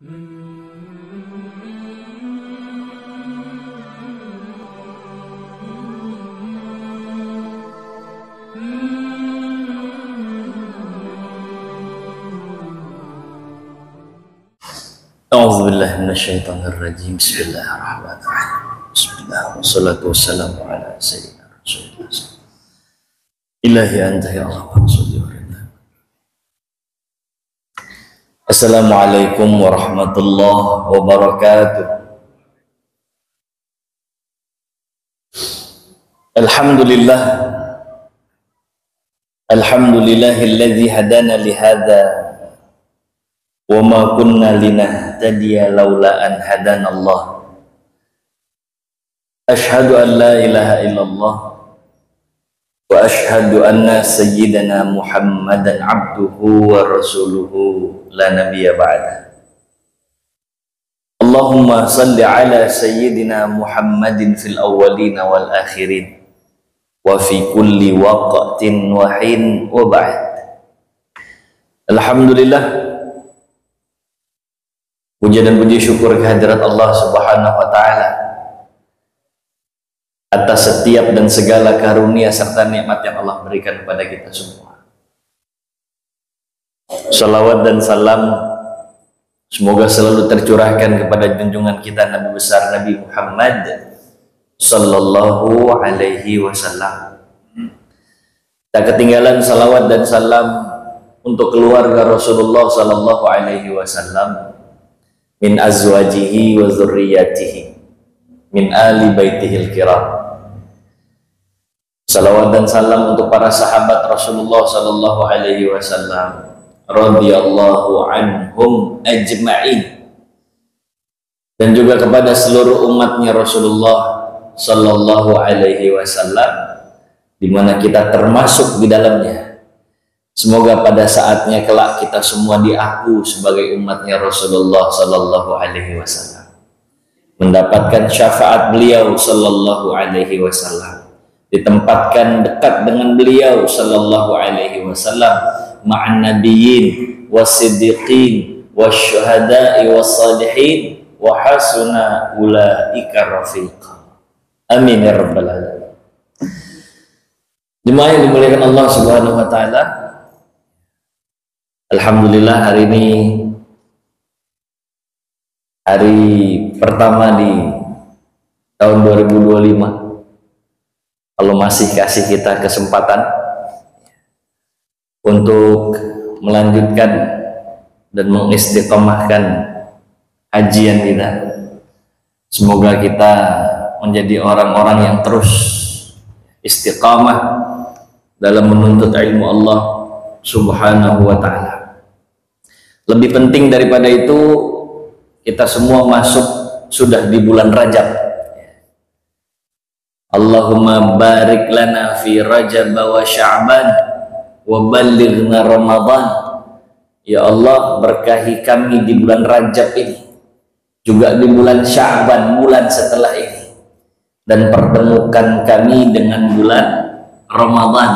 A'udzubillahi minasyaitonirrajim. Bismillahirrahmanirrahim. Bismillah wassalatu wassalamu ala sayyidina Rasulillah. Ilahi anta ya Allah wa salli wa sallim. Assalamualaikum warahmatullahi wabarakatuh. Alhamdulillah. Alhamdulillahilladzi hadana li hadza wa ma kunna linahtadiya laula an hadanallah. Ashhadu an la ilaha illallah wa ashhadu anna sayyidana Muhammadan abduhu wa rasuluhu la nabiyya ba'da. Allahumma salli ala sayyidina Muhammadin fil awwalin wal akhirin wa fi kulli waqtin wa hin wa ba'd. Alhamdulillah, puja dan puji syukur kehadirat Allah Subhanahu wa Ta'ala atas setiap dan segala karunia serta nikmat yang Allah berikan kepada kita semua. Salawat dan salam semoga selalu tercurahkan kepada junjungan kita Nabi besar Nabi Muhammad sallallahu alaihi wasallam. Tak ketinggalan salawat dan salam untuk keluarga Rasulullah sallallahu alaihi wasallam, min azwajihi wa dzurriyyatihi, min ali baitihil kiram. Salawat dan salam untuk para sahabat Rasulullah sallallahu alaihi wasallam radhiyallahu anhum ajma'in, dan juga kepada seluruh umatnya Rasulullah sallallahu alaihi wasallam, di mana kita termasuk di dalamnya. Semoga pada saatnya kelak kita semua diaku sebagai umatnya Rasulullah sallallahu alaihi wasallam, mendapatkan syafaat beliau sallallahu alaihi wasallam, ditempatkan dekat dengan beliau sallallahu alaihi wasallam, ma'an nabiyyin wasiddiqin wasyuhada'i wassalihin wa hasuna ulaika rafiqa. Amin ya rabbal alamin. Jemaah yang dimuliakan Allah Subhanahu wa Ta'ala, alhamdulillah hari ini hari pertama di tahun 2025. Allah masih kasih kita kesempatan untuk melanjutkan dan mengistiqomahkan kajian kita. Semoga kita menjadi orang-orang yang terus istiqamah dalam menuntut ilmu Allah Subhanahu wa Ta'ala. Lebih penting daripada itu, kita semua masuk sudah di bulan Rajab. Allahumma barik lana fi Rajab wa Sya'ban wa ballighna Ramadan. Ya Allah, berkahi kami di bulan Rajab ini, juga di bulan Sya'ban, bulan setelah ini, dan pertemukan kami dengan bulan Ramadan.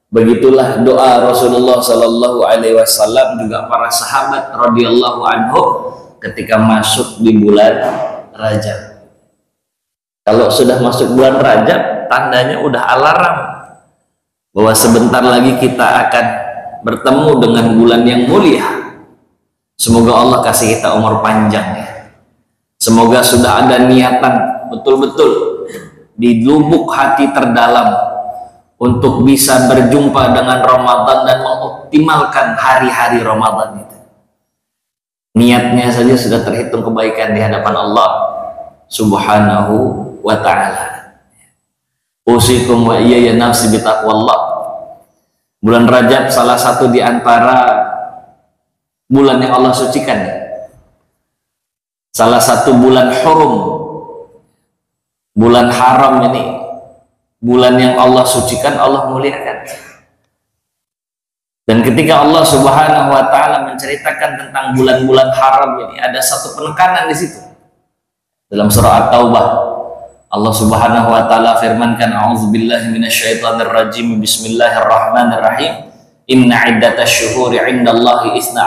Begitulah doa Rasulullah sallallahu alaihi wasallam, juga para sahabat radhiyallahu anhu ketika masuk di bulan Rajab. Kalau sudah masuk bulan Rajab, tandanya udah alarm bahwa sebentar lagi kita akan bertemu dengan bulan yang mulia. Semoga Allah kasih kita umur panjang ya. Semoga sudah ada niatan betul-betul di lubuk hati terdalam untuk bisa berjumpa dengan Ramadan dan mengoptimalkan hari-hari Ramadan itu. Niatnya saja sudah terhitung kebaikan di hadapan Allah Subhanahu wa Ta'ala. Usikum wa iyaya nafsi bitaqwallah. Bulan Rajab salah satu di antara bulan yang Allah sucikan, salah satu bulan hurum, bulan haram ini, bulan yang Allah sucikan, Allah muliakan. Dan ketika Allah Subhanahu wa Ta'ala menceritakan tentang bulan-bulan haram ini, ada satu penekanan di situ. Dalam surah At-Taubah, Allah Subhanahu wa Ta'ala firmankan, a'udzubillahi minasyaitonir rajim, bismillahirrahmanirrahim, inna iddatash syuhuri 'indallahi 12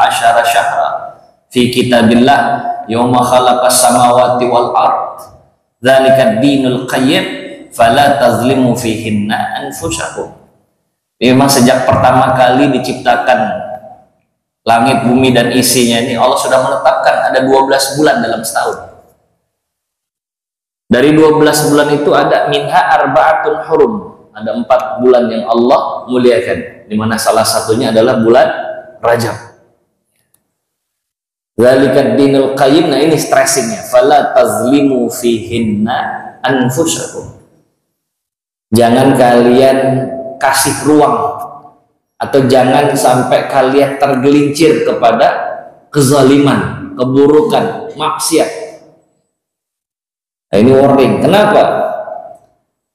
syahra fi kitabillah yauma khalaqas samawati wal ard dzalika dinul qayyim fala tazlimu fihinna anfusakum. Memang sejak pertama kali diciptakan langit, bumi, dan isinya ini, Allah sudah menetapkan ada 12 bulan dalam setahun. Dari 12 bulan itu ada minha arba'atun hurum, ada 4 bulan yang Allah muliakan, di mana salah satunya adalah bulan Rajab. Dzalika dinul qayyim. Nah, ini stressingnya, fala tazlimu fihinna anfusakum. Jangan kalian kasih ruang atau jangan sampai kalian tergelincir kepada kezaliman, keburukan, maksiat. Nah, ini warning. Kenapa?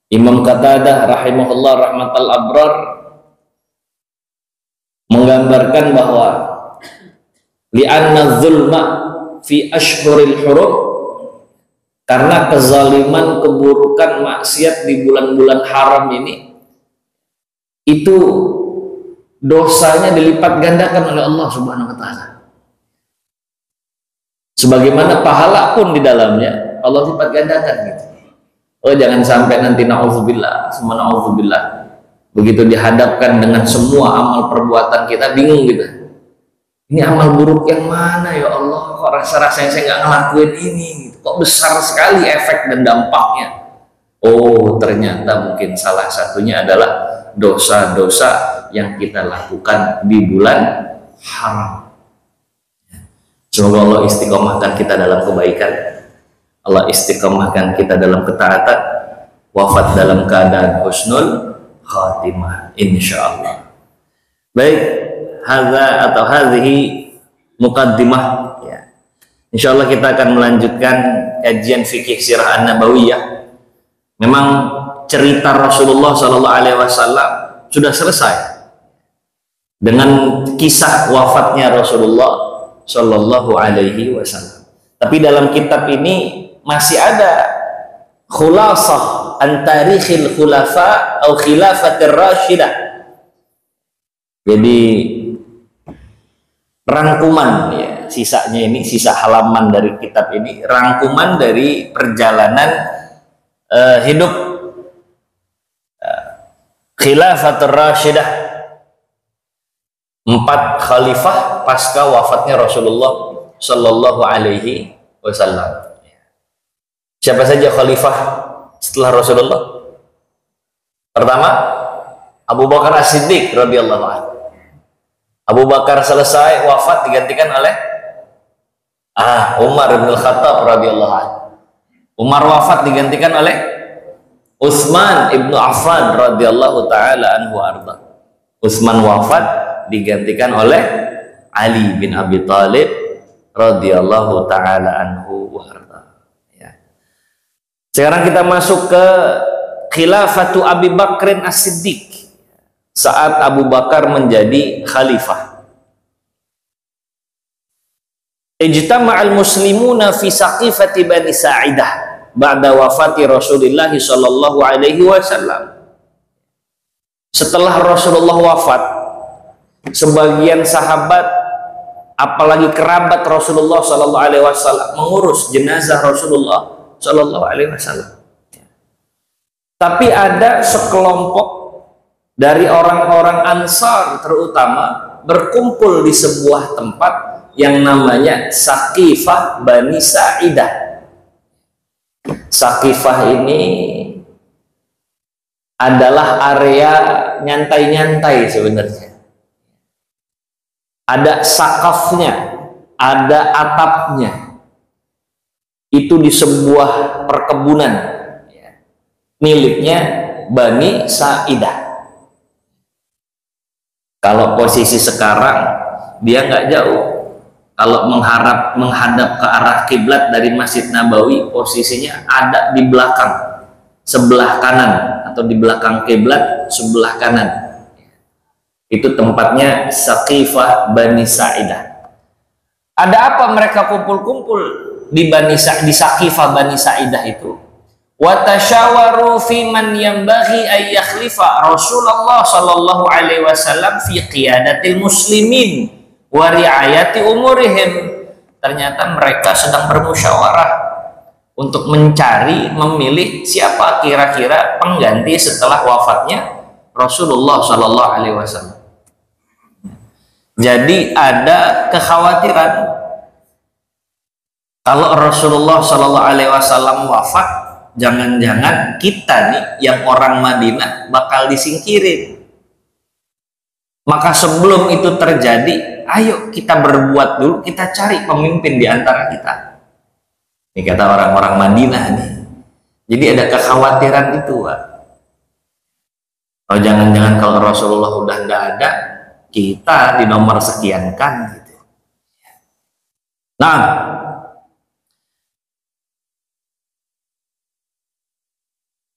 Imam Qatadah rahimahullah rahmatal abrar menggambarkan bahwa li'anna zulma fi ashhuril hurum, karena kezaliman, keburukan, maksiat di bulan-bulan haram ini itu dosanya dilipat gandakan oleh Allah Subhanahu wa taala. Sebagaimana pahala pun di dalamnya Allah lipat gandakan gitu. Oh, jangan sampai nanti na'udzubillah, semua na'udzubillah, begitu dihadapkan dengan semua amal perbuatan kita bingung gitu. Ini amal buruk yang mana ya Allah? Kok rasa-rasanya saya nggak ngelakuin ini gitu. Kok besar sekali efek dan dampaknya? Oh, ternyata mungkin salah satunya adalah dosa-dosa yang kita lakukan di bulan haram. Semoga Allah istiqomahkan kita dalam kebaikan, Allah istiqomahkan kita dalam ketaatan, wafat dalam keadaan husnul khatimah insyaallah. Baik, hadza atau hadhihi muqaddimah ya. Insyaallah kita akan melanjutkan kajian fikih sirah an-nabawiyah. Memang cerita Rasulullah Shallallahu Alaihi Wasallam sudah selesai dengan kisah wafatnya Rasulullah Shallallahu Alaihi Wasallam. Tapi dalam kitab ini masih ada khulasah antarikhil khulafa atau khilafatir rasyidah. Jadi rangkuman ya, sisanya ini sisa halaman dari kitab ini, rangkuman dari perjalanan hidup khilafatur rasyidah, 4 khalifah pasca wafatnya Rasulullah Sallallahu Alaihi Wasallam. Siapa saja khalifah setelah Rasulullah? Pertama, Abu Bakar As-Siddiq radhiyallahu anhu. Abu Bakar selesai wafat digantikan oleh Umar bin Khattab radhiyallahu anhu. Umar wafat digantikan oleh Utsman ibnu Affan radhiyallahu taala anhu arda. Utsman wafat digantikan oleh Ali bin Abi Thalib radhiyallahu taala anhu arda. Ya. Sekarang kita masuk ke khilafatu Abi Bakrin As-Siddiq saat Abu Bakar menjadi khalifah. Ijtama'al muslimuna fi saqifati Bani Sa'idah ba'da wafati Rasulullah sallallahu alaihi wasallam. Setelah Rasulullah wafat, sebagian sahabat apalagi kerabat Rasulullah sallallahu alaihi wasallam mengurus jenazah Rasulullah sallallahu alaihi wasallam. Tapi ada sekelompok dari orang-orang Ansar terutama berkumpul di sebuah tempat yang namanya Saqifah Bani Sa'idah. Saqifah ini adalah area nyantai-nyantai sebenarnya. Ada sakafnya, ada atapnya. Itu di sebuah perkebunan miliknya Bani Sa'idah. Kalau posisi sekarang dia nggak jauh. Kalau menghadap ke arah kiblat dari Masjid Nabawi, posisinya ada di belakang, sebelah kanan, atau di belakang kiblat sebelah kanan. Itu tempatnya Saqifah Bani Sa'idah. Ada apa mereka kumpul-kumpul di Saqifah Bani Sa'idah itu? Wa tasyawaru fi man yanbaghi ay yakhlifa Rasulullah sallallahu alaihi wasallam fi qiyadatil muslimin wa riayati umurihim. ternyata mereka sedang bermusyawarah untuk mencari, memilih siapa kira-kira pengganti setelah wafatnya Rasulullah Shallallahu Alaihi Wasallam. Jadi ada kekhawatiran kalau Rasulullah Shallallahu Alaihi Wasallam wafat, jangan-jangan kita nih yang orang Madinah bakal disingkirin. Maka sebelum itu terjadi, ayo kita berbuat dulu, kita cari pemimpin di antara kita. Ini kata orang-orang Madinah nih. Jadi ada kekhawatiran itu, Pak. Oh, jangan-jangan kalau Rasulullah udah nggak ada, kita di nomor sekian kan gitu. Nah,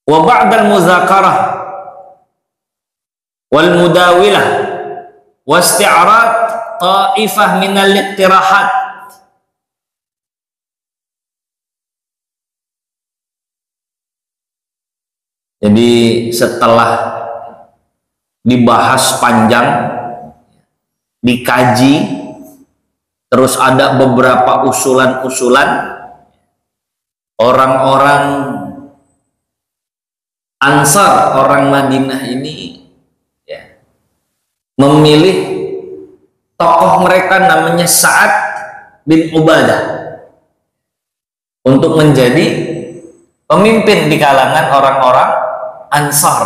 wa ba'dal muzakarah wal mudawilah wa isti'rad ta'ifah minal iqtirahat. Jadi setelah dibahas panjang, dikaji, terus ada beberapa usulan-usulan, orang-orang Ansar, orang Madinah ini ya, memilih tokoh mereka namanya Sa'ad bin Ubadah untuk menjadi pemimpin di kalangan orang-orang Ansar.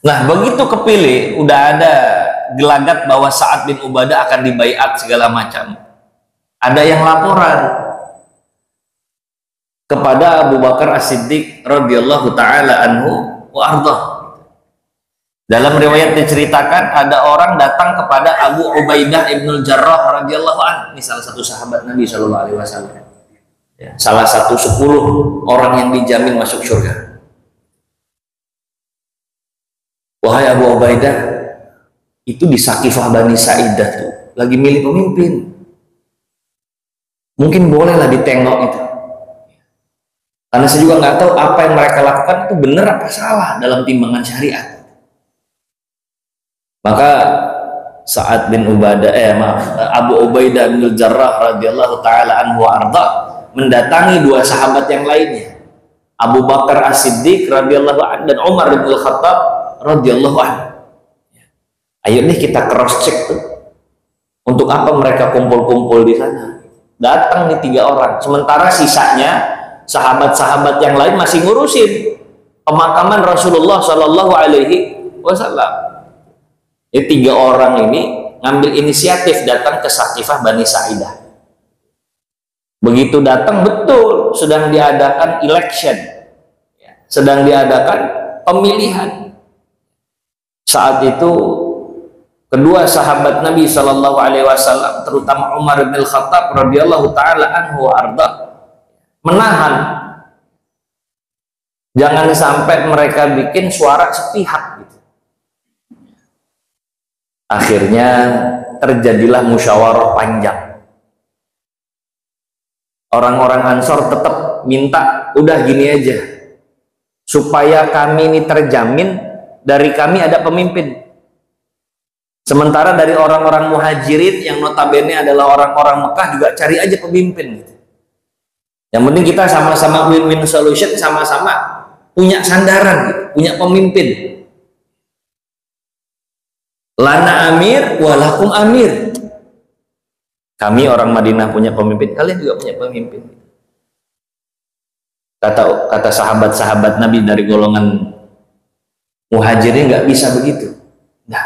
Nah, begitu kepilih, udah ada gelagat bahwa Sa'ad bin Ubadah akan dibaiat segala macam. Ada yang laporan kepada Abu Bakar As-Siddiq radhiyallahu taala anhu wa ardhah. Dalam riwayat diceritakan ada orang datang kepada Abu Ubaidah ibnul Jarrah radhiyallahu anhu, ini salah satu sahabat Nabi Shallallahu Alaihi Wasallam, ya, salah satu 10 orang yang dijamin masuk surga. Wahai Abu Ubaidah, itu di Saqifah Bani Sa'idah tuh lagi milih pemimpin, mungkin bolehlah ditengok itu. Karena saya juga nggak tahu apa yang mereka lakukan itu benar apa salah dalam timbangan syariat. Maka Sa'ad bin Ubadah, Abu Ubaidah bin Jarrah radhiyallahu taala anhu arda mendatangi 2 sahabat yang lainnya, Abu Bakar As-Siddiq radhiyallahu anhu dan Umar bin Khattab radhiyallahu anhu. Ayo nih kita cross check tuh. Untuk apa mereka kumpul-kumpul di sana? Datang nih 3 orang, sementara sisanya sahabat-sahabat yang lain masih ngurusin pemakaman Rasulullah Shallallahu Alaihi Wasallam. Jadi 3 orang ini ngambil inisiatif datang ke Saqifah Bani Sa'idah. Begitu datang, betul sedang diadakan election, sedang diadakan pemilihan. Saat itu kedua sahabat Nabi Shallallahu Alaihi Wasallam, terutama Umar bin Khattab radhiyallahu taala anhu arda, menahan jangan sampai mereka bikin suara sepihak gitu. Akhirnya terjadilah musyawarah panjang. Orang-orang Ansor tetap minta, udah gini aja, supaya kami ini terjamin dari kami ada pemimpin. Sementara dari orang-orang Muhajirin yang notabene adalah orang-orang Mekah juga cari aja pemimpin gitu. Yang penting kita sama-sama win-win solution, sama-sama punya sandaran gitu, punya pemimpin. Lana amir walakum amir. Kami orang Madinah punya pemimpin, kalian juga punya pemimpin. Kata sahabat-sahabat Nabi dari golongan Muhajirin, nggak bisa begitu. Nah,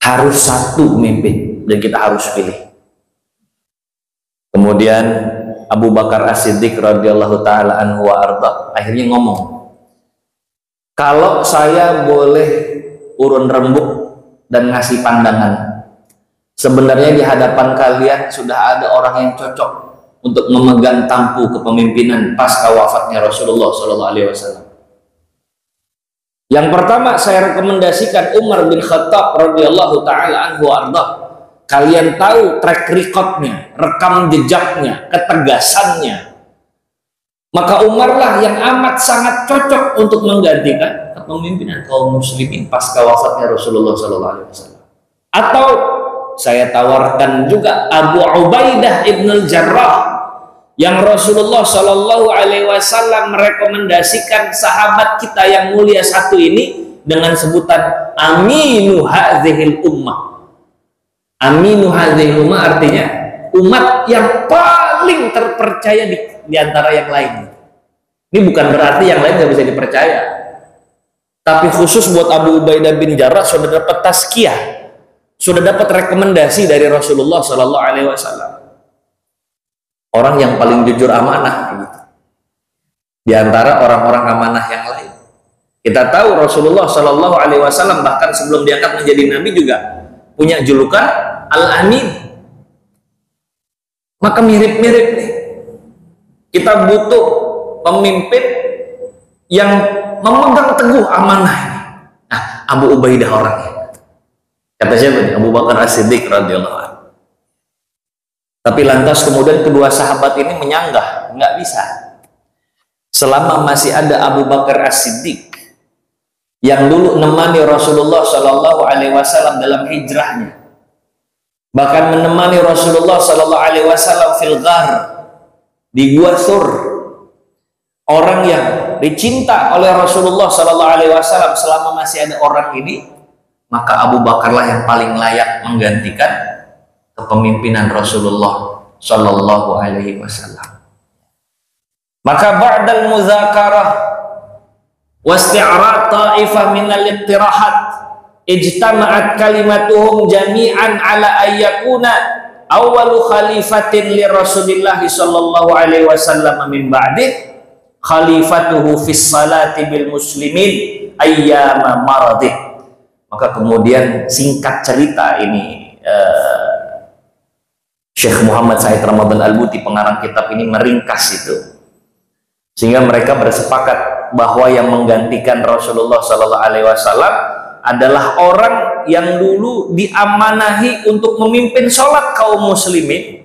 harus satu pemimpin dan kita harus pilih. Kemudian Abu Bakar As-Siddiq radhiyallahu taala anhu wa arda akhirnya ngomong, kalau saya boleh urun rembuk dan ngasih pandangan, sebenarnya di hadapan kalian sudah ada orang yang cocok untuk memegang tampu kepemimpinan pasca wafatnya Rasulullah Shallallahu Alaihi Wasallam. Yang pertama saya rekomendasikan Umar bin Khattab radhiyallahu taala anhu arda. Kalian tahu track recordnya, rekam jejaknya, ketegasannya. Maka Umar lah yang amat sangat cocok untuk menggantikan kepemimpinan kaum muslimin pasca wafatnya Rasulullah Shallallahu Alaihi Wasallam. Atau saya tawarkan juga Abu Ubaidah ibnul Jarrah, yang Rasulullah Shallallahu Alaihi Wasallam merekomendasikan sahabat kita yang mulia satu ini dengan sebutan Aminu Hadzihil Ummah. Aminu Hadzihil Ummah artinya umat yang paling terpercaya di antara yang lain. Ini bukan berarti yang lain nggak bisa dipercaya, tapi khusus buat Abu Ubaidah bin Jarrah sudah dapat tazkiyah, sudah dapat rekomendasi dari Rasulullah Shallallahu Alaihi Wasallam. Orang yang paling jujur amanah gitu, di antara orang-orang amanah yang lain. Kita tahu Rasulullah Shallallahu Alaihi Wasallam bahkan sebelum diangkat menjadi nabi juga punya julukan Al-Amin. Maka mirip-mirip nih, kita butuh pemimpin yang memegang teguh amanah ini. Nah, Abu Ubaidah orangnya. Kata siapa? Abu Bakar As-Siddiq radhiyallahu anhu. Tapi lantas kemudian kedua sahabat ini menyanggah, nggak bisa. Selama masih ada Abu Bakar As-Siddiq yang dulu menemani Rasulullah Shallallahu Alaihi Wasallam dalam hijrahnya, bahkan menemani Rasulullah Shallallahu Alaihi Wasallam fil ghar, di Gua Thur, orang yang dicinta oleh Rasulullah Shallallahu Alaihi Wasallam. Selama masih ada orang ini, maka Abu Bakarlah yang paling layak menggantikan kepemimpinan Rasulullah Shallallahu Alaihi Wasallam. Maka ba'dal muzakarah wasti'ra ta'ifah minal iqtirahat ijtama'at kalimatuhum jami'an ala ayyakuna awwalu khalifatin li Rasulillah Shallallahu Alaihi Wasallam min ba'dih khalifatuhu fis salati bil muslimin ayyama maradih. Maka kemudian singkat cerita ini Syekh Muhammad Said Ramadan Al-Buti, pengarang kitab ini, meringkas itu, sehingga mereka bersepakat bahwa yang menggantikan Rasulullah Sallallahu Alaihi Wasallam adalah orang yang dulu diamanahi untuk memimpin sholat kaum muslimin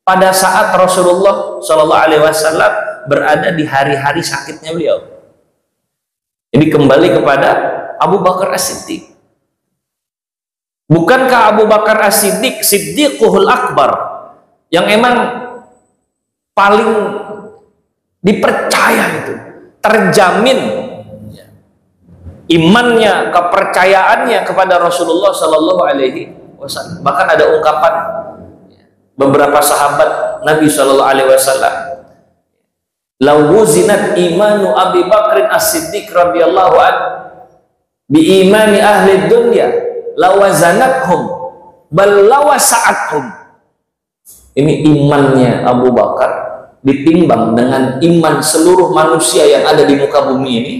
pada saat Rasulullah Sallallahu Alaihi Wasallam berada di hari-hari sakitnya beliau. Jadi kembali kepada Abu Bakar As-Siddiq. Bukankah Abu Bakar As-Siddiq Siddiquhul Akbar, yang emang paling dipercaya itu, terjamin imannya, kepercayaannya kepada Rasulullah Shallallahu Alaihi Wasallam. Bahkan ada ungkapan beberapa sahabat Nabi Shallallahu Alaihi Wasallam, "Lau wuzinat imanu Abi Bakrin As-Siddiq radhiyallahu anhu bi imani ahli dunya lawazanathum bal lawasa'athum." Ini imannya Abu Bakar ditimbang dengan iman seluruh manusia yang ada di muka bumi ini,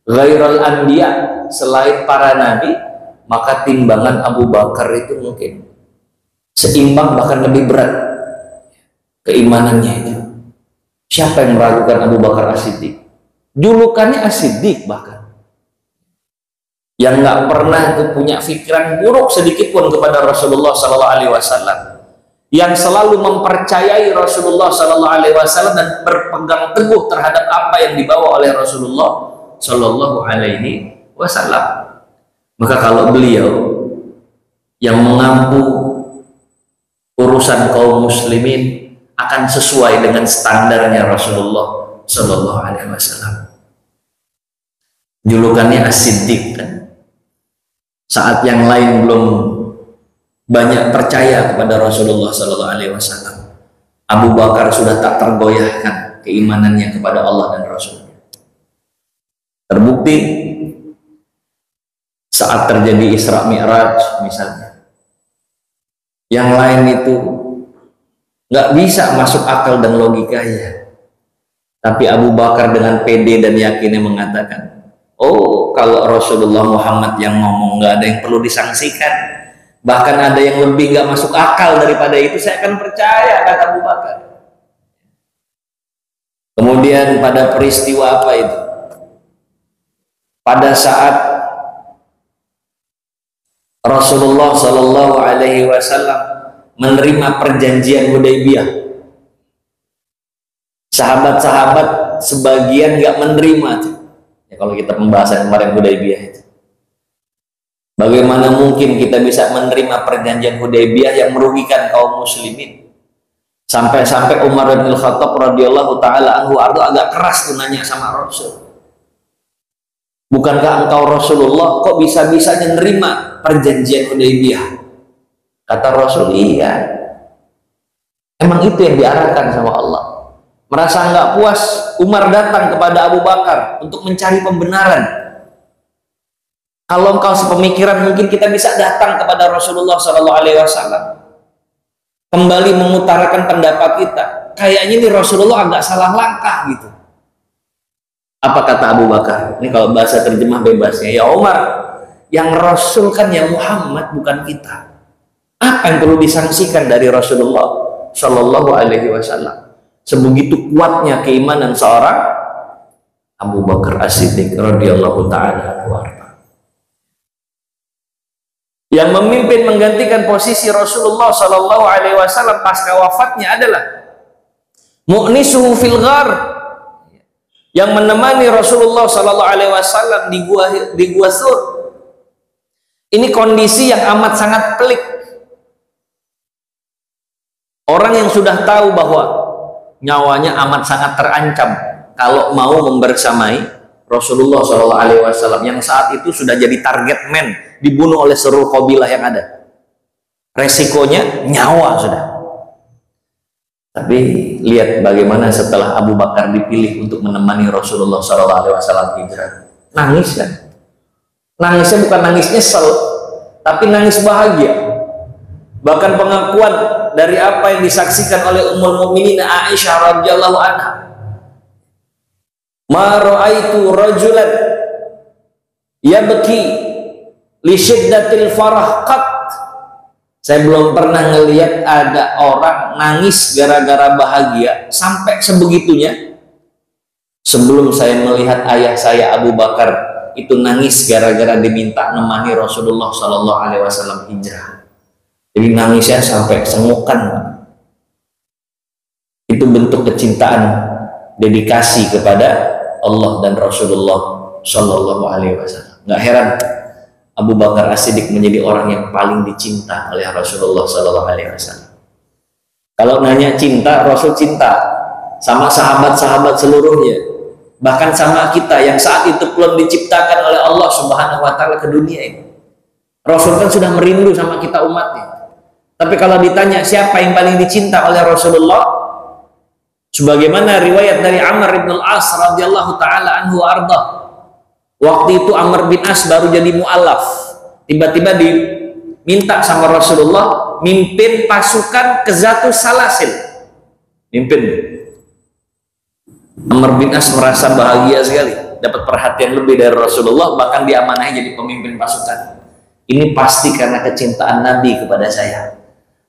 ghairal anbiya, selain para nabi, maka timbangan Abu Bakar itu mungkin seimbang bahkan lebih berat keimanannya itu. Siapa yang meragukan Abu Bakar As-Siddiq? Julukannya As-Siddiq, bahkan yang nggak pernah punya pikiran buruk sedikit pun kepada Rasulullah Sallallahu Alaihi Wasallam, yang selalu mempercayai Rasulullah Sallallahu Alaihi Wasallam dan berpegang teguh terhadap apa yang dibawa oleh Rasulullah Sallallahu Alaihi Wasallam. Maka kalau beliau yang mengampu urusan kaum muslimin akan sesuai dengan standarnya Rasulullah Sallallahu Alaihi Wasallam. Julukannya As-Siddiq kan. Saat yang lain belum banyak percaya kepada Rasulullah Sallallahu Alaihi Wasallam, Abu Bakar sudah tak tergoyahkan keimanannya kepada Allah dan Rasulnya. Terbukti saat terjadi Isra Mi'raj misalnya, yang lain itu nggak bisa masuk akal dan logikanya, tapi Abu Bakar dengan pede dan yakinnya mengatakan, oh, kalau Rasulullah Muhammad yang ngomong nggak ada yang perlu disangsikan, bahkan ada yang lebih nggak masuk akal daripada itu, saya akan percaya, kata Abu Bakar. Kemudian pada peristiwa apa itu? Pada saat Rasulullah Shallallahu Alaihi Wasallam menerima perjanjian Hudaybiyah, sahabat-sahabat sebagian nggak menerima. Ya, kalau kita pembahasan kemarin Hudaybiyah itu, Bagaimana mungkin kita bisa menerima perjanjian Hudaybiyah yang merugikan kaum muslimin? Sampai-sampai Umar bin Khattab radhiyallahu taala anhu agak keras tuh nanya sama Rasul. Bukankah engkau Rasulullah, kok bisa-bisanya nerima perjanjian Hudaybiyah? Kata Rasul, iya. Emang itu yang diarahkan sama Allah. Merasa nggak puas, Umar datang kepada Abu Bakar untuk mencari pembenaran. Kalau engkau sepemikiran, mungkin kita bisa datang kepada Rasulullah SAW, kembali mengutarakan pendapat kita. Kayaknya ini Rasulullah agak salah langkah gitu. Apa kata Abu Bakar? Ini kalau bahasa terjemah bebasnya, ya Umar, yang Rasul kan ya Muhammad, bukan kita. Apa yang perlu disangsikan dari Rasulullah Shallallahu Alaihi Wasallam? Sebegitu kuatnya keimanan seorang Abu Bakar As-Siddiq radhiyallahu taala anhu. Yang memimpin menggantikan posisi Rasulullah Shallallahu Alaihi Wasallam pasca wafatnya adalah mu'nisuhu fil ghar, yang menemani Rasulullah Shallallahu Alaihi Wasallam di gua Sur. Ini kondisi yang amat sangat pelik. Orang yang sudah tahu bahwa nyawanya amat sangat terancam kalau mau membersamai Rasulullah Shallallahu Alaihi Wasallam yang saat itu sudah jadi target man, dibunuh oleh seluruh kabilah yang ada. Resikonya nyawa sudah. Tapi lihat bagaimana setelah Abu Bakar dipilih untuk menemani Rasulullah Shallallahu Alaihi Wasallam hijrah, nangis kan? Nangisnya bukan nangis nyesel, tapi nangis bahagia. Bahkan pengakuan dari apa yang disaksikan oleh Ummul Mukminin Aisyah radhiyallahu anha, ma ra'aitu rajulan yabki li syiddatil farah qat. Saya belum pernah ngelihat ada orang nangis gara-gara bahagia sampai sebegitunya. Sebelum saya melihat ayah saya Abu Bakar itu nangis gara-gara diminta nemani Rasulullah Shallallahu Alaihi Wasallam hijrah. Jadi nangisnya sampai sengukan. Itu bentuk kecintaan, dedikasi kepada Allah dan Rasulullah Shallallahu Alaihi Wasallam. Nggak heran Abu Bakar As-Siddiq menjadi orang yang paling dicinta oleh Rasulullah Shallallahu Alaihi Wasallam. Kalau nanya cinta, Rasul cinta sama sahabat-sahabat seluruhnya, bahkan sama kita yang saat itu belum diciptakan oleh Allah Subhanahu Wa Taala ke dunia ini. Rasul kan sudah merindu sama kita umatnya. Tapi kalau ditanya siapa yang paling dicinta oleh Rasulullah, sebagaimana riwayat dari Amr bin Al-As radhiyallahu taala anhu arda, waktu itu Amr bin As baru jadi mu'alaf, tiba-tiba diminta sama Rasulullah mimpin pasukan ke Zatus Salasil, mimpin. Amr bin As merasa bahagia sekali, dapat perhatian lebih dari Rasulullah, bahkan diamanahi jadi pemimpin pasukan. Ini pasti karena kecintaan Nabi kepada saya.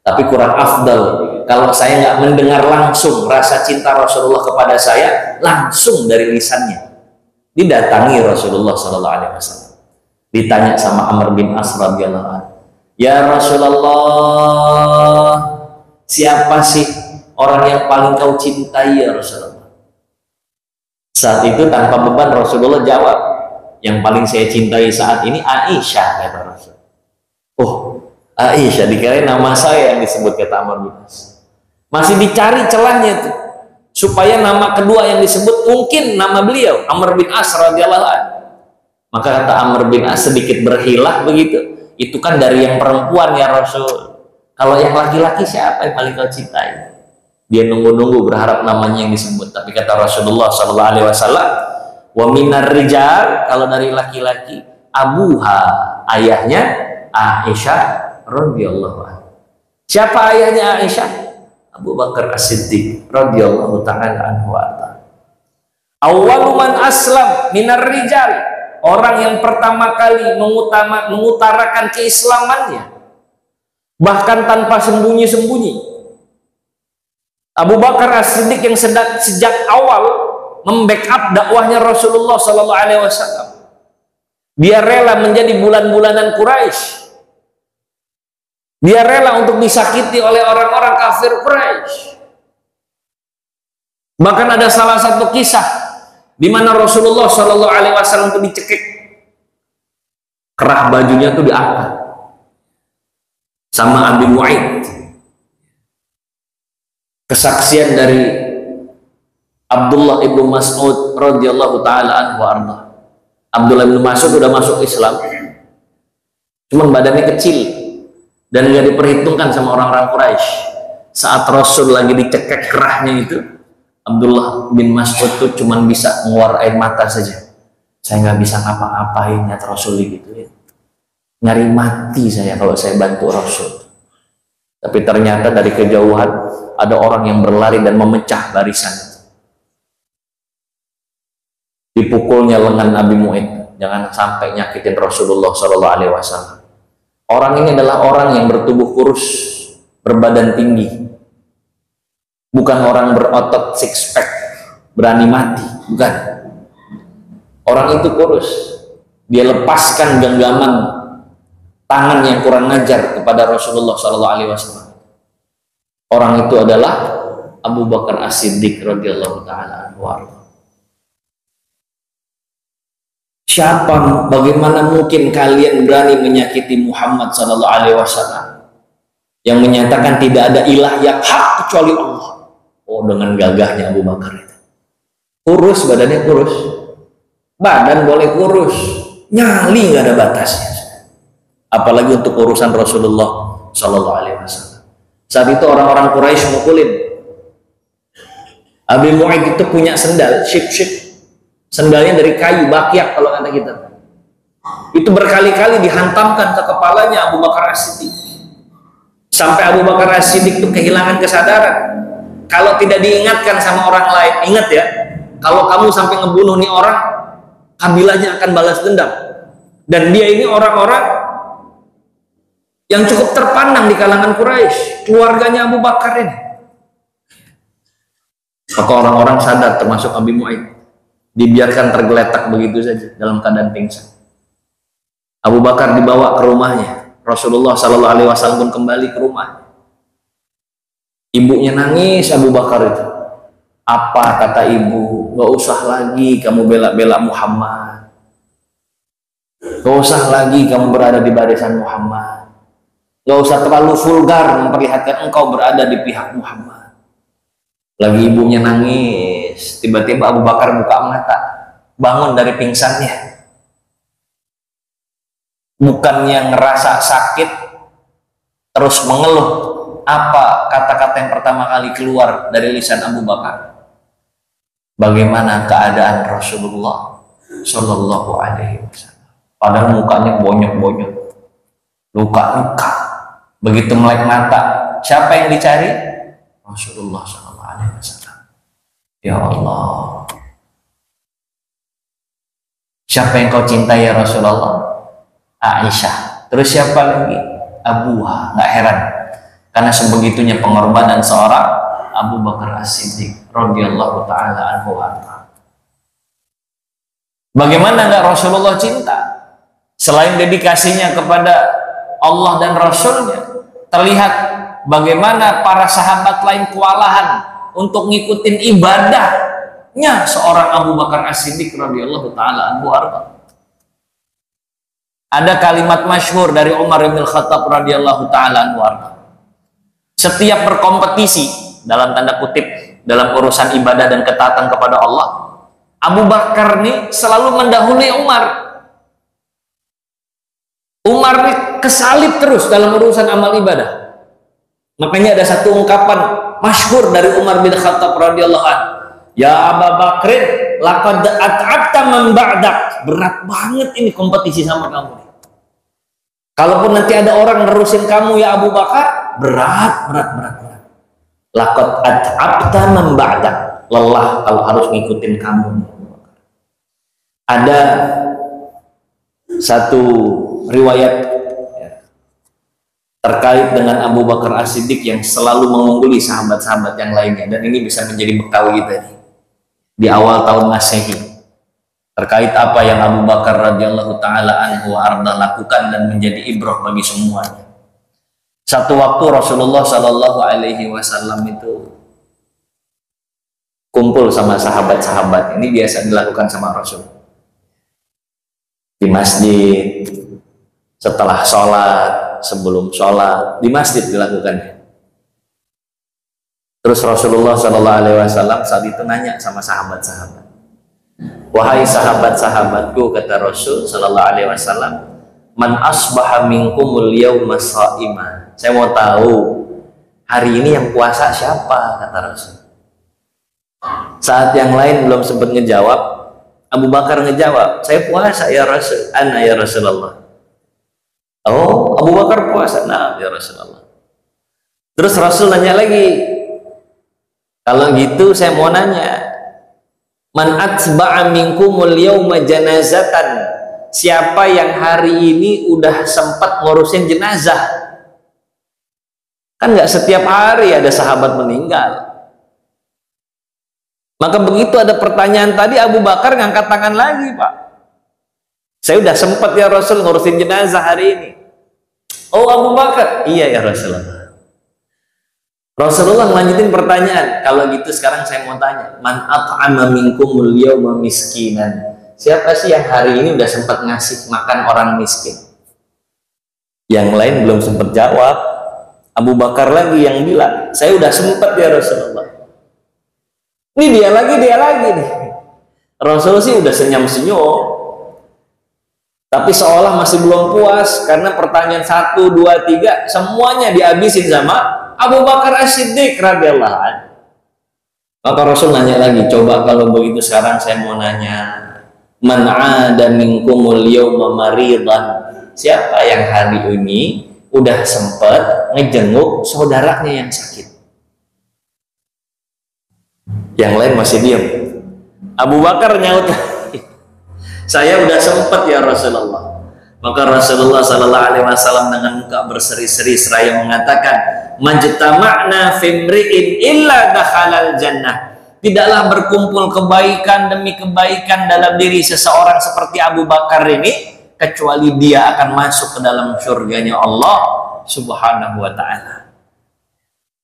Tapi kurang afdal kalau saya nggak mendengar langsung rasa cinta Rasulullah kepada saya langsung dari lisannya. Didatangi Rasulullah Sallallahu Alaihi Wasallam, ditanya sama Amr bin As radhiyallahu anhu, ya Rasulullah, siapa sih orang yang paling kau cintai ya Rasulullah? Saat itu tanpa beban Rasulullah jawab, yang paling saya cintai saat ini Aisyah, kata Rasul. Oh, Aisyah, dikirain nama saya yang disebut, kata Amr bin As. Masih dicari celahnya tuh supaya nama kedua yang disebut mungkin nama beliau Amr bin As radhiyallahu anhu. Maka kata Amr bin As sedikit berhilah begitu, itu kan dari yang perempuan ya Rasul, kalau yang laki-laki siapa yang paling kau cintai? Dia nunggu-nunggu berharap namanya yang disebut. Tapi kata Rasulullah Sallallahu Alaihi Wasallam, wa minar rijal, kalau dari laki-laki abuha, ayahnya Aisyah radhiyallahu anha. Siapa ayahnya Aisyah? Abu Bakar As-Siddiq radhiyallahu ta'ala anhu. Awwalu man aslam minar rijal, orang yang pertama kali mengutarakan keislamannya bahkan tanpa sembunyi-sembunyi. Abu Bakar As-Siddiq yang sejak awal membackup dakwahnya Rasulullah Sallallahu Alaihi Wasallam. Dia rela menjadi bulan-bulanan Quraisy. Dia rela untuk disakiti oleh orang-orang kafir Quraisy. Bahkan ada salah satu kisah di mana Rasulullah Shallallahu Alaihi Wasallam itu dicekik kerah bajunya tuh diangkat sama Abi Mu'aid. Kesaksian dari Abdullah ibnu Mas'ud radhiyallahu taala anhu arda. Abdullah ibnu Mas'ud udah masuk Islam, cuman badannya kecil dan nggak diperhitungkan sama orang-orang Quraisy. Saat Rasul lagi dicekek kerahnya itu, Abdullah bin Mas'ud tuh cuman bisa ngeluar air mata saja. Saya nggak bisa ngapa-ngapain ya Rasul gitu ya. Nyari mati saya kalau saya bantu Rasul. Tapi ternyata dari kejauhan ada orang yang berlari dan memecah barisan. Dipukulnya lengan Abi Mu'aid, jangan sampai nyakitin Rasulullah Shallallahu Alaihi Wasallam. Orang ini adalah orang yang bertubuh kurus, berbadan tinggi, bukan orang berotot six pack, berani mati, bukan. Orang itu kurus, dia lepaskan genggaman tangan yang kurang ajar kepada Rasulullah Shallallahu Alaihi Wasallam. Orang itu adalah Abu Bakar As-Siddiq radhiyallahu taala anhu. Siapa, bagaimana mungkin kalian berani menyakiti Muhammad Sallallahu Alaihi Wasallam yang menyatakan tidak ada ilah yang hak kecuali Allah? Oh, dengan gagahnya Abu Bakar itu. Kurus, badannya kurus. Badan boleh kurus, nyali nggak ada batasnya. Apalagi untuk urusan Rasulullah Sallallahu Alaihi Wasallam. Saat itu orang-orang Quraisy mukulin. Abi Mu'aid itu punya sendal, ship. Sendalnya dari kayu, bakyak kalau kata kita. Itu berkali-kali dihantamkan ke kepalanya Abu Bakar As-Siddiq. Sampai Abu Bakar As-Siddiq itu kehilangan kesadaran. Kalau tidak diingatkan sama orang lain, ingat ya, kalau kamu sampai ngebunuh nih orang, kabilahnya akan balas dendam. Dan dia ini orang-orang yang cukup terpandang di kalangan Quraisy, keluarganya Abu Bakar ini. Maka orang-orang sadar, termasuk Abi Mu'aid, dibiarkan tergeletak begitu saja dalam keadaan pingsan. Abu Bakar dibawa ke rumahnya. Rasulullah Sallallahu Alaihi Wasallam pun kembali ke rumah. Ibunya nangis. Abu Bakar itu, apa kata ibu? Gak usah lagi kamu bela-bela Muhammad. Gak usah lagi kamu berada di barisan Muhammad. Gak usah terlalu vulgar memperlihatkan engkau berada di pihak Muhammad. Lagi ibunya nangis, tiba-tiba Abu Bakar buka mata, bangun dari pingsannya. Bukannya ngerasa sakit, terus mengeluh. Apa kata-kata yang pertama kali keluar dari lisan Abu Bakar? Bagaimana keadaan Rasulullah Shallallahu Alaihi Wasallam? Padahal mukanya bonyok-bonyok, luka-luka. Begitu melek mata, siapa yang dicari? Rasulullah Shallallahu Alaihi Wasallam. Ya Allah, siapa yang kau cintai ya Rasulullah? Aisyah. Terus siapa lagi? Abuha. Nggak heran, karena sebegitunya pengorbanan seorang Abu Bakar As-Siddiq radhiyallahu taala anhu. Bagaimana nggak Rasulullah cinta? Selain dedikasinya kepada Allah dan Rasulnya, terlihat bagaimana para sahabat lain kewalahan untuk ngikutin ibadahnya seorang Abu Bakar As-Siddiq radhiyallahu taala anhu. Ada kalimat masyhur dari Umar bin Khattab radhiyallahu taala anhu. Setiap berkompetisi dalam tanda kutip dalam urusan ibadah dan ketaatan kepada Allah, Abu Bakar nih selalu mendahului Umar. Umar nih kesalip terus dalam urusan amal ibadah. Makanya ada satu ungkapan masyhur dari Umar bin Khattab radhiyallahu anhu, ya Abu Bakrin, laqad at'abta man ba'dak. Berat banget ini kompetisi sama kamu. Kalaupun nanti ada orang nerusin kamu ya Abu Bakar, berat. Laqad at'abta man ba'dak. Lelah kalau harus ngikutin kamu. Ada satu riwayat terkait dengan Abu Bakar As-Siddiq yang selalu mengungguli sahabat-sahabat yang lainnya, dan ini bisa menjadi bekal kita di awal tahun Masehi, terkait apa yang Abu Bakar radhiyallahu taala anhu arda lakukan dan menjadi ibrah bagi semuanya. Satu waktu Rasulullah Shallallahu Alaihi Wasallam itu kumpul sama sahabat-sahabat. Ini biasa dilakukan sama Rasul di masjid, setelah sholat, sebelum sholat, di masjid dilakukannya. Terus Rasulullah Shallallahu Alaihi Wasallam saat itu nanya sama sahabat-sahabat, wahai sahabat-sahabatku, kata Rasul Shallallahu Alaihi Wasallam, man asbaha minkumul yawma sha'ima. Saya mau tahu hari ini yang puasa siapa, kata Rasul. Saat yang lain belum sempat ngejawab, Abu Bakar ngejawab, saya puasa ya Rasul. Ana ya Rasulullah. Oh, Abu Bakar puasa. Nah, ya Rasulullah. Terus Rasul nanya lagi, kalau gitu saya mau nanya, man atsba'a minkumul yawma janazatan. Siapa yang hari ini udah sempat ngurusin jenazah? Kan nggak setiap hari ada sahabat meninggal. Maka begitu ada pertanyaan tadi, Abu Bakar ngangkat tangan lagi, Pak. Saya udah sempat ya Rasul ngurusin jenazah hari ini. Oh, Abu Bakar, iya ya Rasulullah. Rasulullah melanjutin pertanyaan, kalau gitu sekarang saya mau tanya, man at'ama minkumul yawma miskinan. Siapa sih yang hari ini udah sempat ngasih makan orang miskin? Yang lain belum sempat jawab. Abu Bakar lagi yang bilang, saya udah sempat ya Rasulullah. Ini dia lagi nih. Rasul sih udah senyum-senyum, tapi seolah masih belum puas karena pertanyaan 1, 2, 3 semuanya dihabisin sama Abu Bakar As-Siddiq radhiyallahu anhu. Maka Rasul nanya lagi, coba kalau begitu sekarang saya mau nanya, man 'ada minkumul yawma maridan. Siapa yang hari ini udah sempat ngejenguk saudaranya yang sakit? Yang lain masih diam. Abu Bakar nyaut, saya udah sempat ya Rasulullah. Maka Rasulullah Sallallahu Alaihi Wasallam dengan muka berseri-seri seraya mengatakan, majtama'na fimri'in illa dakhalal jannah. Tidaklah berkumpul kebaikan demi kebaikan dalam diri seseorang seperti Abu Bakar ini, kecuali dia akan masuk ke dalam surganya Allah Subhanahu wa Ta'ala.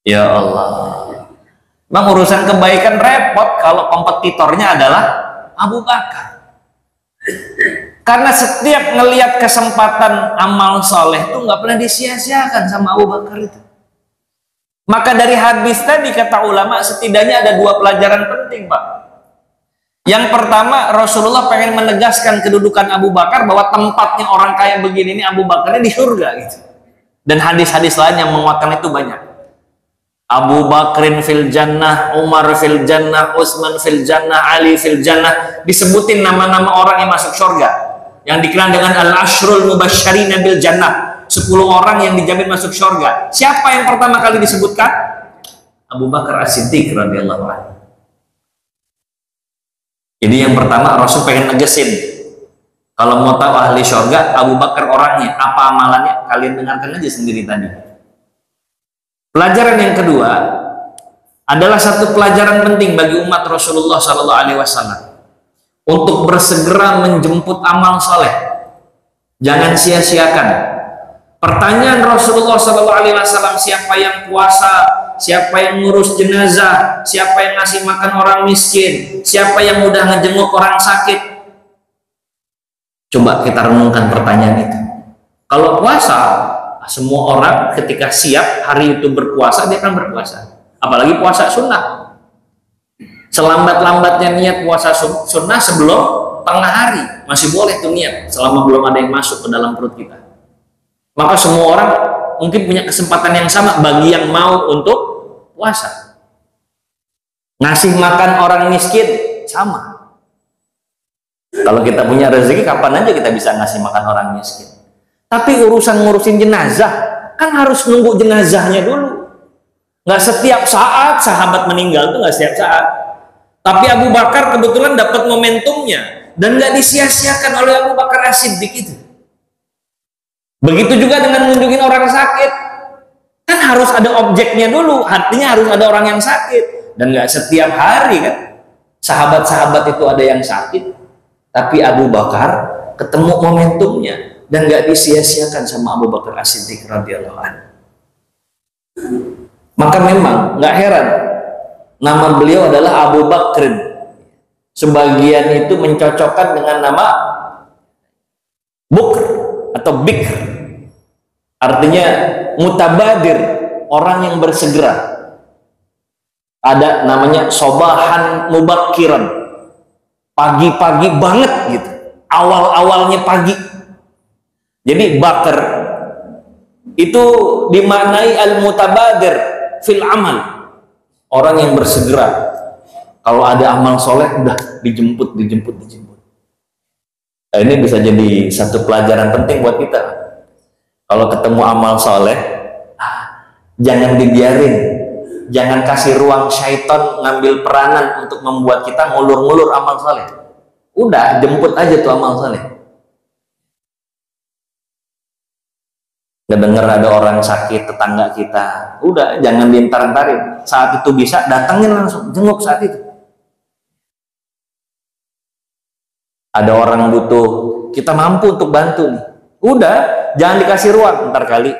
Ya Allah, memang urusan kebaikan repot kalau kompetitornya adalah Abu Bakar. Karena setiap ngelihat kesempatan amal soleh itu nggak pernah disia-siakan sama Abu Bakar itu. Maka dari hadis tadi kata ulama setidaknya ada 2 pelajaran penting, Pak. Yang pertama, Rasulullah pengen menegaskan kedudukan Abu Bakar bahwa tempatnya orang kaya begini ini Abu Bakarnya di surga gitu. Dan hadis-hadis lain yang menguatkan itu banyak. Abu Bakrin fil jannah, Umar fil jannah, Utsman fil jannah, Ali fil jannah, disebutin nama-nama orang yang masuk surga yang dikenal dengan al-ashrul mubasysyirina bil jannah, 10 orang yang dijamin masuk surga. Siapa yang pertama kali disebutkan? Abu Bakar As-Siddiq radhiyallahu anhu. Jadi yang pertama Rasul pengen negesin, kalau mau tahu ahli surga, Abu Bakar orangnya, apa amalannya, kalian dengarkan aja sendiri tadi. Pelajaran yang kedua adalah satu pelajaran penting bagi umat Rasulullah SAW untuk bersegera menjemput amal soleh. Jangan sia-siakan. Pertanyaan Rasulullah SAW, siapa yang puasa, siapa yang ngurus jenazah, siapa yang ngasih makan orang miskin, siapa yang udah ngejenguk orang sakit. Coba kita renungkan pertanyaan itu. Kalau puasa, semua orang ketika siap hari itu berpuasa, dia akan berpuasa. Apalagi puasa sunnah. Selambat-lambatnya niat puasa sunnah sebelum tengah hari, masih boleh tuh niat, selama belum ada yang masuk ke dalam perut kita. Maka semua orang mungkin punya kesempatan yang sama bagi yang mau untuk puasa. Ngasih makan orang miskin, sama. Kalau kita punya rezeki, kapan aja kita bisa ngasih makan orang miskin. Tapi urusan ngurusin jenazah, kan harus nunggu jenazahnya dulu. Nggak setiap saat sahabat meninggal tuh, nggak setiap saat. Tapi Abu Bakar kebetulan dapat momentumnya dan nggak disia-siakan oleh Abu Bakar As-Siddiq itu. Begitu juga dengan ngunjungin orang sakit, kan harus ada objeknya dulu, artinya harus ada orang yang sakit. Dan nggak setiap hari kan sahabat-sahabat itu ada yang sakit, tapi Abu Bakar ketemu momentumnya dan nggak disia-siakan sama Abu Bakar As-Siddiq radhiyallahu anhu. Maka memang nggak heran nama beliau adalah Abu Bakrin. Sebagian itu mencocokkan dengan nama Bukr, atau bikr, artinya mutabadir, orang yang bersegera. Ada namanya sobahan mubakiran, pagi-pagi banget gitu, awal-awalnya pagi. Jadi bakar itu dimaknai al-mutabadir fil amal, orang yang bersegera. Kalau ada amal soleh udah dijemput. Nah, ini bisa jadi satu pelajaran penting buat kita. Kalau ketemu amal soleh, jangan dibiarin, jangan kasih ruang syaitan ngambil peranan untuk membuat kita ngulur-ngulur amal soleh. Udah jemput aja tuh amal soleh. Ngedenger ada orang sakit tetangga kita, udah jangan diintar-intarin. Saat itu bisa datangin langsung, jenguk saat itu. Ada orang butuh, kita mampu untuk bantu nih, udah jangan dikasih ruang, ntar kali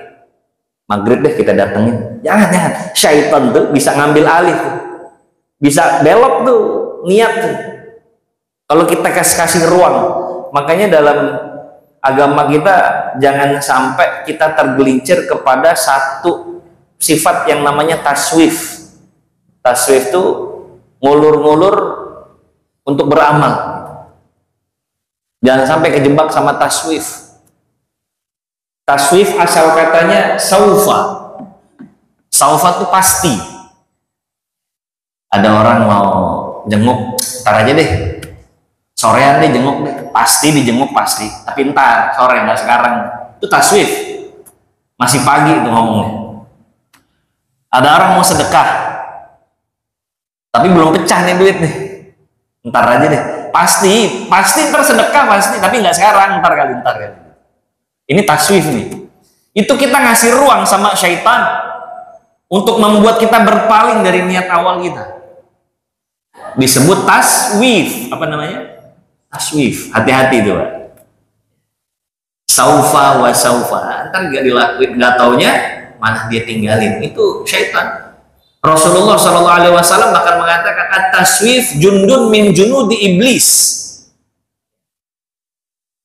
maghrib deh kita datengin. Jangan, syaitan tuh bisa ngambil alih tuh, bisa belok tuh niat tuh kalau kita kasih ruang. Makanya dalam agama kita jangan sampai kita tergelincir kepada satu sifat yang namanya taswif. Taswif itu ngulur-ngulur untuk beramal. Jangan sampai kejebak sama taswif. Taswif asal katanya saufa. Saufa itu pasti. Ada orang mau jenguk, ntar aja deh, sorean deh jenguk deh, pasti dijenguk pasti, tapi ntar sore, nggak sekarang. Itu taswif, masih pagi itu ngomongnya. Ada orang mau sedekah tapi belum pecah nih duit nih, ntar aja deh, pasti ntar sedekah pasti, tapi nggak sekarang, ntar kali. Ini taswif nih. Itu kita ngasih ruang sama syaitan untuk membuat kita berpaling dari niat awal kita. Disebut taswif. Apa namanya? Taswif. Hati-hati itu, Pak. Saufa wa saufa. Ntar gak dilakuin, gak taunya malah dia tinggalin. Itu syaitan. Rasulullah SAW bahkan mengatakan at-taswif jundun min junudi iblis.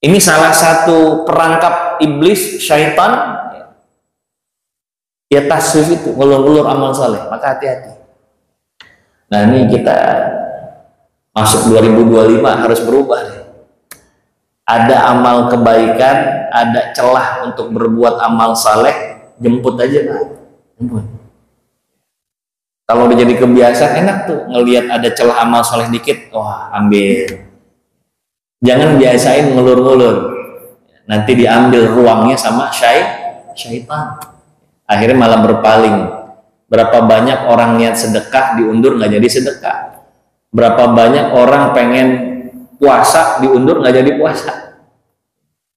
Ini salah satu perangkap iblis, syaitan. Ya taswif itu, ngulur-ngulur amal saleh. Maka hati-hati. Nah ini kita masuk 2025 harus berubah nih. Ada amal kebaikan, ada celah untuk berbuat amal saleh, jemput aja Pak. Jemput. Kalau udah jadi kebiasaan enak tuh, ngelihat ada celah amal saleh dikit, wah ambil. Jangan biasain ngulur-ngulur. Nanti diambil ruangnya sama syaitan. Akhirnya malah berpaling. Berapa banyak orang niat sedekah diundur nggak jadi sedekah. Berapa banyak orang pengen puasa diundur nggak jadi puasa.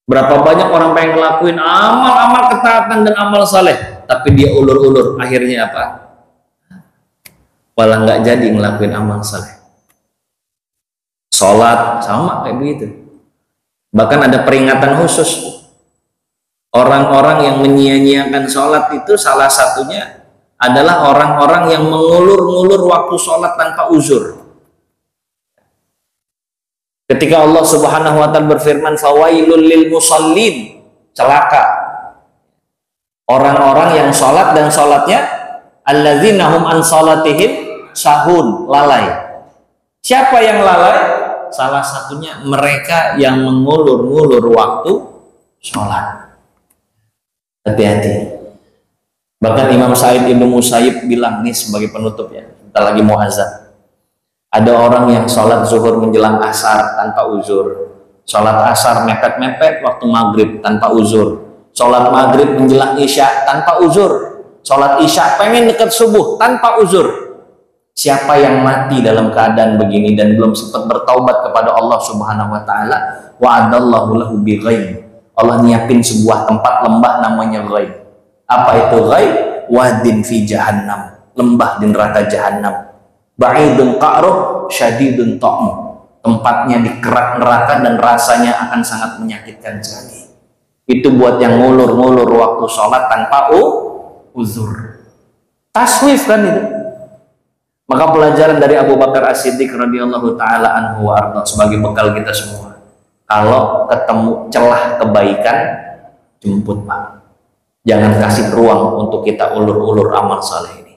Berapa banyak orang pengen ngelakuin amal-amal ketaatan dan amal saleh, tapi dia ulur-ulur. Akhirnya apa? Malah nggak jadi ngelakuin amal saleh. Sholat sama kayak begitu. Bahkan ada peringatan khusus. Orang-orang yang menyia-nyiakan sholat itu salah satunya adalah orang-orang yang mengulur-ngulur waktu sholat tanpa uzur. Ketika Allah Subhanahu wa ta'ala berfirman, fawailul lil musallin, celaka orang-orang yang sholat dan sholatnya alladzina hum an sholatihim sahun, lalai. Siapa yang lalai? Salah satunya mereka yang mengulur-ngulur waktu sholat. Hati-hati. Bahkan Imam Sa'id Ibnu Musayyib bilang nih sebagai penutup ya, kita lagi mau azan. Ada orang yang sholat zuhur menjelang asar tanpa uzur, sholat asar mepet-mepet waktu maghrib tanpa uzur, sholat maghrib menjelang isya tanpa uzur, sholat isya pengen dekat subuh tanpa uzur. Siapa yang mati dalam keadaan begini dan belum sempat bertaubat kepada Allah Subhanahu wa ta'ala, wa'adallahu lahu bi ghaib. Allah nyiapin sebuah tempat lembah namanya ghaib. Apa itu ghaib? Wadin fi jahannam, lembah di neraka jahannam. Ba'idun qa'ruh syadidun ta'mu. Tempatnya di kerak neraka dan rasanya akan sangat menyakitkan sekali. Itu buat yang ngulur-ngulur waktu sholat tanpa uzur. Taswif kan itu. Maka pelajaran dari Abu Bakar As-Siddiq radhiyallahu taala anhu wa arda sebagai bekal kita semua. Kalau ketemu celah kebaikan, jemput Pak. Jangan kasih ruang untuk kita ulur-ulur amal saleh ini.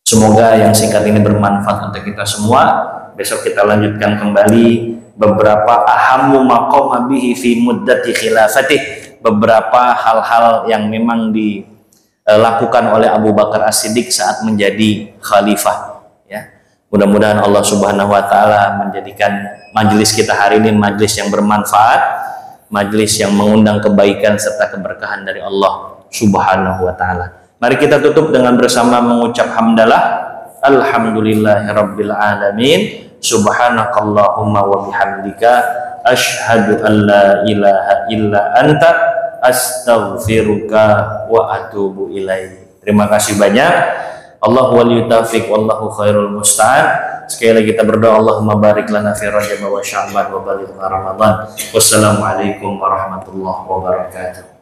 Semoga yang singkat ini bermanfaat untuk kita semua. Besok kita lanjutkan kembali beberapa ahammu maqama bihi fi muddati khilafatih, beberapa hal-hal yang memang dilakukan oleh Abu Bakar As-Siddiq saat menjadi khalifah, ya. Mudah-mudahan Allah Subhanahu wa taala menjadikan majelis kita hari ini majelis yang bermanfaat, majelis yang mengundang kebaikan serta keberkahan dari Allah Subhanahu wa taala. Mari kita tutup dengan bersama mengucap hamdalah. Alhamdulillahirabbil alamin. Subhanakallahumma wa bihamdika asyhadu an la ilaha illa anta astaghfiruka wa atubu ilaik. Terima kasih banyak. Allahu waliyut taufiq wallahu khairul musta'an. Sekali lagi kita berdoa, Allahumma barik lana fi Rajab wa Sya'ban wa balighna Ramadan. Wassalamualaikum warahmatullahi wabarakatuh.